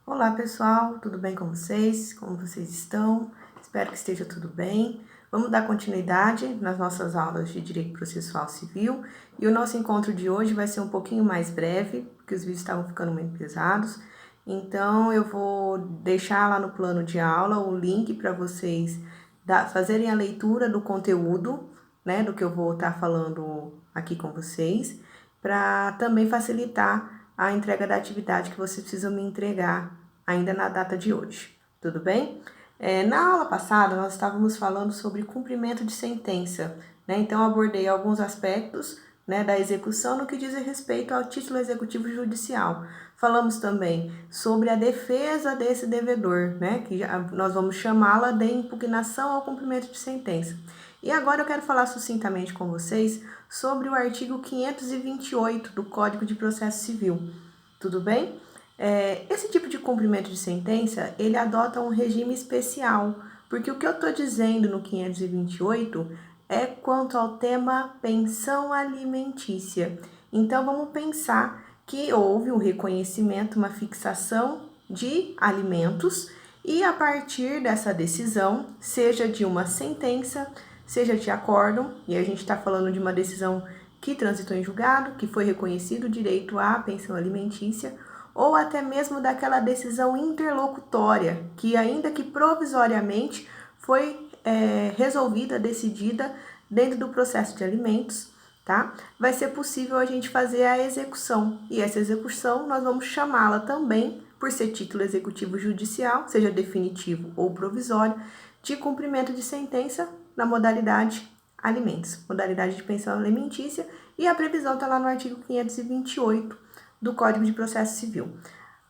Olá pessoal, tudo bem com vocês? Como vocês estão? Espero que esteja tudo bem. Vamos dar continuidade nas nossas aulas de Direito Processual Civil e o nosso encontro de hoje vai ser um pouquinho mais breve, porque os vídeos estavam ficando muito pesados. Então eu vou deixar lá no plano de aula o link para vocês fazerem a leitura do conteúdo, né, do que eu vou estar falando aqui com vocês, para também facilitar a entrega da atividade que vocês precisam me entregar ainda na data de hoje, tudo bem? Na aula passada, nós estávamos falando sobre cumprimento de sentença, né? Então, eu abordei alguns aspectos, né, da execução no que diz respeito ao título executivo judicial. Falamos também sobre a defesa desse devedor, né, que nós vamos chamá-la de impugnação ao cumprimento de sentença. E agora eu quero falar sucintamente com vocês sobre o artigo 528 do Código de Processo Civil, tudo bem? Esse tipo de cumprimento de sentença, ele adota um regime especial, porque o que eu estou dizendo no 528 é quanto ao tema pensão alimentícia. Então, vamos pensar que houve um reconhecimento, uma fixação de alimentos e a partir dessa decisão, seja de uma sentença, seja de acórdão, e a gente está falando de uma decisão que transitou em julgado, que foi reconhecido o direito à pensão alimentícia, ou até mesmo daquela decisão interlocutória, que ainda que provisoriamente foi resolvida, decidida dentro do processo de alimentos, tá? Vai ser possível a gente fazer a execução, e essa execução nós vamos chamá-la também, por ser título executivo judicial, seja definitivo ou provisório, de cumprimento de sentença na modalidade alimentos, modalidade de pensão alimentícia, e a previsão está lá no artigo 528 do Código de Processo Civil.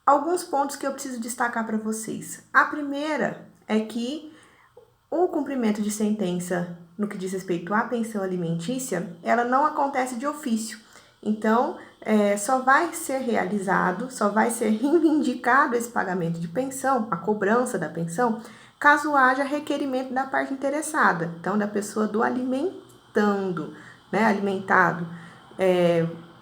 Alguns pontos que eu preciso destacar para vocês. A primeira é que o cumprimento de sentença no que diz respeito à pensão alimentícia, ela não acontece de ofício. Então, só vai ser realizado, só vai ser reivindicado esse pagamento de pensão, a cobrança da pensão, caso haja requerimento da parte interessada, então da pessoa do alimentando, né, alimentado,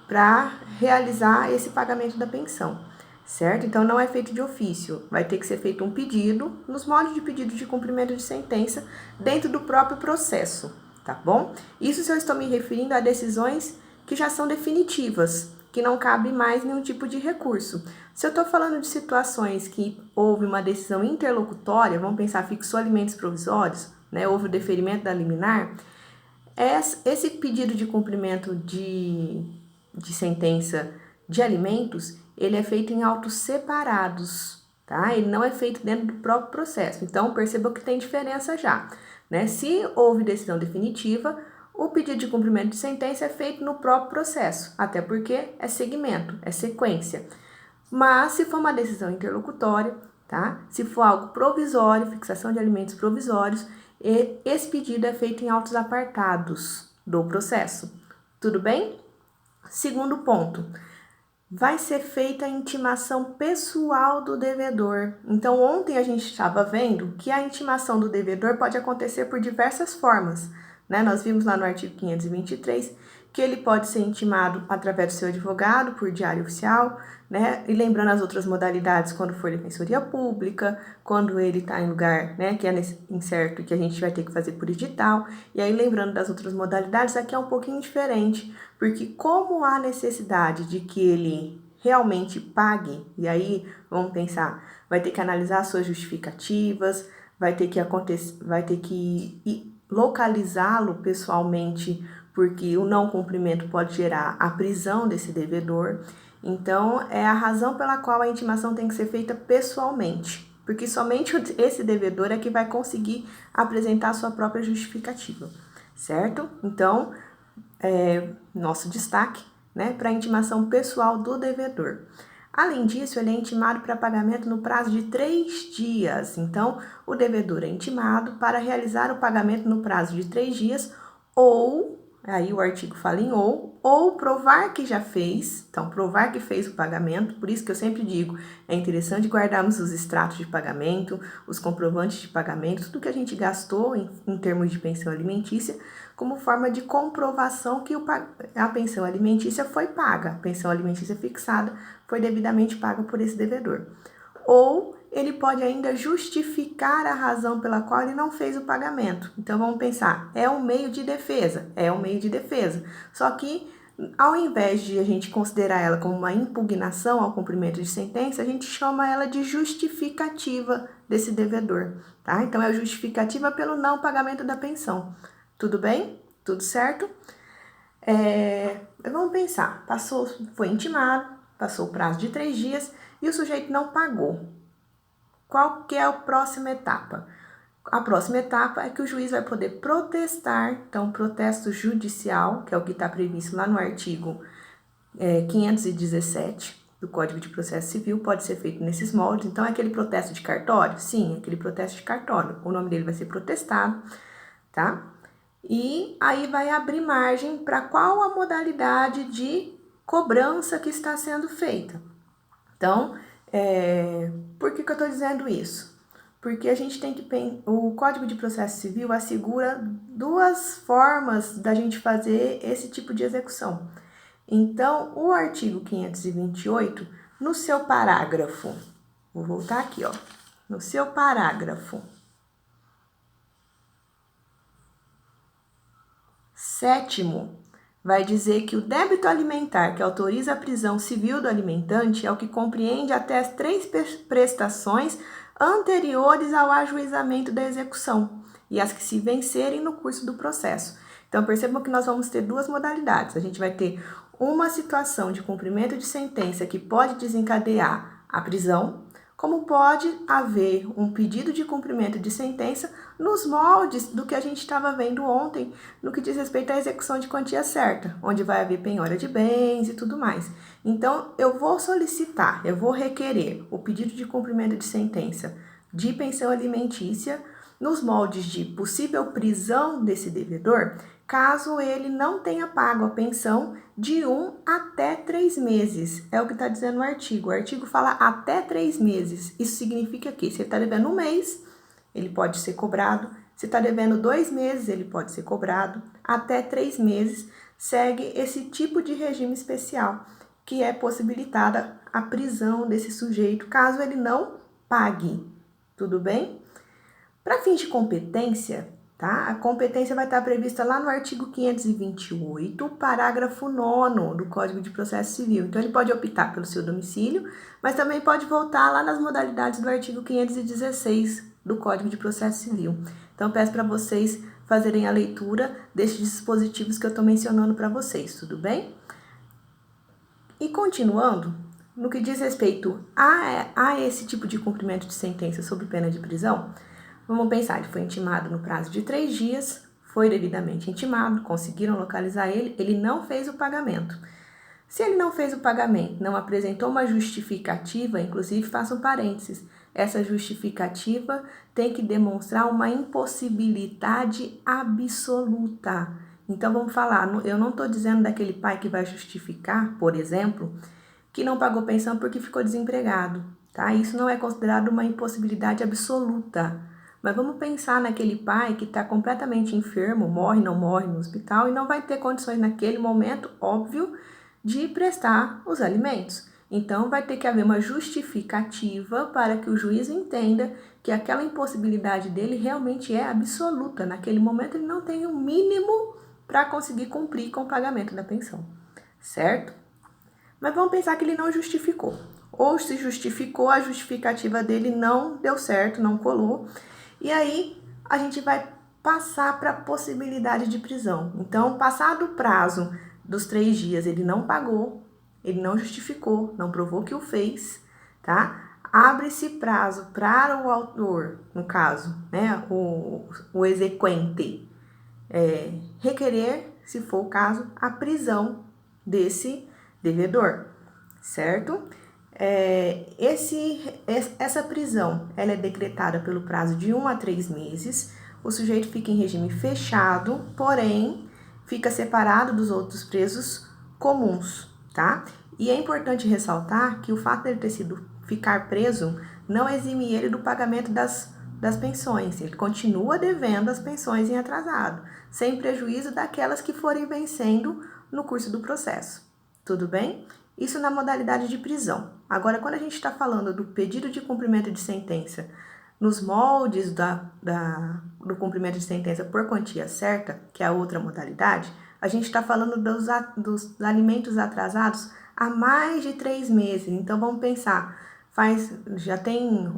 para realizar esse pagamento da pensão, certo? Então, não é feito de ofício, vai ter que ser feito um pedido, nos moldes de pedido de cumprimento de sentença, dentro do próprio processo, tá bom? Isso se eu estou me referindo a decisões que já são definitivas, que não cabe mais nenhum tipo de recurso. Se eu estou falando de situações que houve uma decisão interlocutória, vamos pensar, fixou alimentos provisórios, né, houve o deferimento da liminar, esse pedido de cumprimento de sentença de alimentos, ele é feito em autos separados, tá? Ele não é feito dentro do próprio processo. Então, perceba que tem diferença já, né? Se houve decisão definitiva, o pedido de cumprimento de sentença é feito no próprio processo, até porque é segmento, é sequência. Mas, se for uma decisão interlocutória, tá? Se for algo provisório, fixação de alimentos provisórios, esse pedido é feito em autos apartados do processo. Tudo bem? Segundo ponto, vai ser feita a intimação pessoal do devedor. Então, ontem a gente estava vendo que a intimação do devedor pode acontecer por diversas formas, né? Nós vimos lá no artigo 523 que ele pode ser intimado através do seu advogado, por diário oficial, né? E lembrando as outras modalidades, quando for defensoria pública, quando ele está em lugar, né, que é incerto, que a gente vai ter que fazer por edital. E aí, lembrando das outras modalidades, aqui é um pouquinho diferente, porque como há necessidade de que ele realmente pague, e aí, vamos pensar, vai ter que analisar suas justificativas, vai ter que localizá-lo pessoalmente, porque o não cumprimento pode gerar a prisão desse devedor. Então, é a razão pela qual a intimação tem que ser feita pessoalmente, porque somente esse devedor é que vai conseguir apresentar a sua própria justificativa, certo? Então, nosso destaque, né, para a intimação pessoal do devedor. Além disso, ele é intimado para pagamento no prazo de 3 dias. Então, o devedor é intimado para realizar o pagamento no prazo de 3 dias ou, aí o artigo fala em ou provar que já fez, então provar que fez o pagamento, por isso que eu sempre digo, é interessante guardarmos os extratos de pagamento, os comprovantes de pagamento, tudo que a gente gastou em termos de pensão alimentícia, como forma de comprovação que a pensão alimentícia foi paga, a pensão alimentícia fixada foi devidamente paga por esse devedor. ou ele pode ainda justificar a razão pela qual ele não fez o pagamento. Então, vamos pensar, é um meio de defesa? É um meio de defesa. Só que, ao invés de a gente considerar ela como uma impugnação ao cumprimento de sentença, a gente chama ela de justificativa desse devedor, tá? Então, é a justificativa pelo não pagamento da pensão. Tudo bem? Tudo certo? Vamos pensar, foi intimado, passou o prazo de 3 dias e o sujeito não pagou. Qual que é a próxima etapa? A próxima etapa é que o juiz vai poder protestar, então, protesto judicial, que é o que está previsto lá no artigo 517 do Código de Processo Civil, pode ser feito nesses moldes. Então, é aquele protesto de cartório? Sim, aquele protesto de cartório. O nome dele vai ser protestado, tá? E aí vai abrir margem para qual a modalidade de cobrança que está sendo feita. Então, por que eu estou dizendo isso? Porque a gente tem que o Código de Processo Civil assegura 2 formas da gente fazer esse tipo de execução. Então, o artigo 528, no seu parágrafo, vou voltar aqui, ó, no seu parágrafo 7º, vai dizer que o débito alimentar que autoriza a prisão civil do alimentante é o que compreende até as 3 prestações anteriores ao ajuizamento da execução e as que se vencerem no curso do processo. Então, percebam que nós vamos ter 2 modalidades. A gente vai ter uma situação de cumprimento de sentença que pode desencadear a prisão, como pode haver um pedido de cumprimento de sentença nos moldes do que a gente estava vendo ontem, no que diz respeito à execução de quantia certa, onde vai haver penhora de bens e tudo mais. Então, eu vou requerer o pedido de cumprimento de sentença de pensão alimentícia nos moldes de possível prisão desse devedor, caso ele não tenha pago a pensão de 1 até 3 meses. É o que está dizendo o artigo. O artigo fala até 3 meses. Isso significa que se ele está devendo 1 mês, ele pode ser cobrado. Se está devendo 2 meses, ele pode ser cobrado. Até 3 meses, segue esse tipo de regime especial, que é possibilitada a prisão desse sujeito, caso ele não pague. Tudo bem? Para fins de competência, tá? A competência vai estar prevista lá no artigo 528, parágrafo 9º do Código de Processo Civil. Então, ele pode optar pelo seu domicílio, mas também pode voltar lá nas modalidades do artigo 516 do Código de Processo Civil. Então, peço para vocês fazerem a leitura desses dispositivos que eu estou mencionando para vocês, tudo bem? E continuando, no que diz respeito a esse tipo de cumprimento de sentença sob pena de prisão, vamos pensar, ele foi intimado no prazo de 3 dias, foi devidamente intimado, conseguiram localizar ele, ele não fez o pagamento. Se ele não fez o pagamento, não apresentou uma justificativa, inclusive faça um parênteses, essa justificativa tem que demonstrar uma impossibilidade absoluta. Então, vamos falar, eu não estou dizendo daquele pai que vai justificar, por exemplo, que não pagou pensão porque ficou desempregado, tá? Isso não é considerado uma impossibilidade absoluta. Mas vamos pensar naquele pai que está completamente enfermo, não morre no hospital e não vai ter condições naquele momento, óbvio, de prestar os alimentos. Então, vai ter que haver uma justificativa para que o juiz entenda que aquela impossibilidade dele realmente é absoluta. Naquele momento, ele não tem o mínimo para conseguir cumprir com o pagamento da pensão, certo? Mas vamos pensar que ele não justificou. Ou se justificou, a justificativa dele não deu certo, não colou. E aí, a gente vai passar para a possibilidade de prisão. Então, passado o prazo dos 3 dias, ele não pagou, ele não justificou, não provou que o fez, tá? Abre-se prazo para o autor, no caso, né, o exequente, requerer, se for o caso, a prisão desse devedor, certo? Essa prisão, ela é decretada pelo prazo de 1 a 3 meses, o sujeito fica em regime fechado, porém, fica separado dos outros presos comuns, tá? E é importante ressaltar que o fato dele ficar preso não exime ele do pagamento das pensões, ele continua devendo as pensões em atrasado, sem prejuízo daquelas que forem vencendo no curso do processo, tudo bem? Isso na modalidade de prisão. Agora, quando a gente está falando do pedido de cumprimento de sentença nos moldes do cumprimento de sentença por quantia certa, que é a outra modalidade, a gente está falando dos alimentos atrasados há mais de 3 meses. Então, vamos pensar, já tem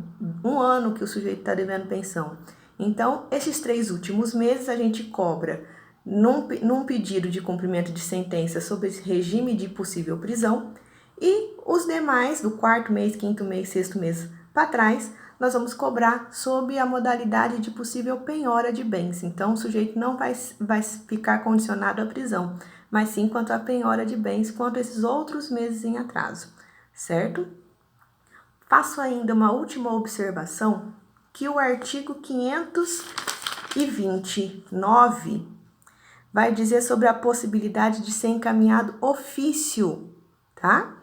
1 ano que o sujeito está devendo pensão. Então, esses 3 últimos meses a gente cobra num pedido de cumprimento de sentença sob esse regime de possível prisão, e os demais, do 4º mês, 5º mês, 6º mês para trás, nós vamos cobrar sob a modalidade de possível penhora de bens. Então, o sujeito não vai ficar condicionado à prisão, mas sim quanto à penhora de bens, quanto a esses outros meses em atraso, certo? Faço ainda uma última observação, que o artigo 529 vai dizer sobre a possibilidade de ser encaminhado ofício, tá?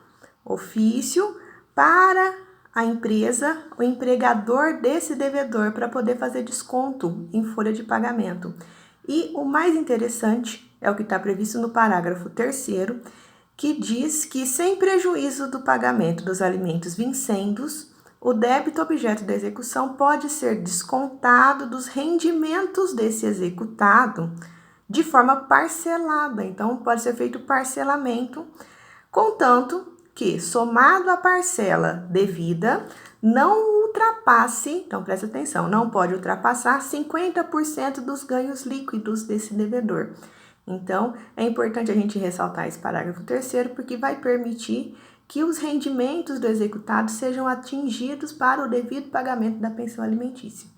Ofício para a empresa, o empregador desse devedor, para poder fazer desconto em folha de pagamento. E o mais interessante é o que está previsto no parágrafo 3º, que diz que, sem prejuízo do pagamento dos alimentos vincendos, o débito objeto da execução pode ser descontado dos rendimentos desse executado de forma parcelada. Então, pode ser feito parcelamento, contanto que, somado à parcela devida, não ultrapasse, então presta atenção, não pode ultrapassar 50% dos ganhos líquidos desse devedor. Então, é importante a gente ressaltar esse parágrafo 3º, porque vai permitir que os rendimentos do executado sejam atingidos para o devido pagamento da pensão alimentícia.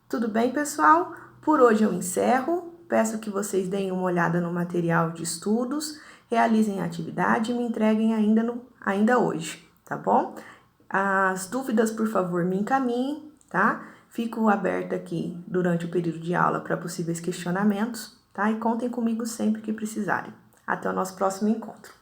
Tudo bem, pessoal? Por hoje eu encerro. Peço que vocês deem uma olhada no material de estudos, realizem a atividade e me entreguem ainda hoje, tá bom? As dúvidas, por favor, me encaminhem, tá? Fico aberta aqui durante o período de aula para possíveis questionamentos, tá? E contem comigo sempre que precisarem. Até o nosso próximo encontro.